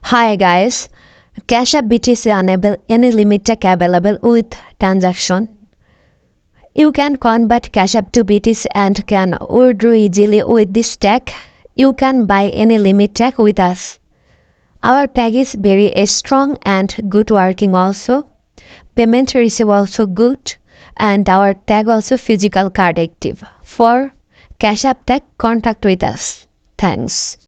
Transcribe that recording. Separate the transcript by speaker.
Speaker 1: Hi guys, cashapp BTC enable any limit tag available with transaction. You can convert cashapp to BTC and can withdraw easily with this tag. You can buy any limit tag with us. Our tag is very strong and good working also. Payment receive also good and our tag also physical card active. For cashapp tag, contact with us. Thanks.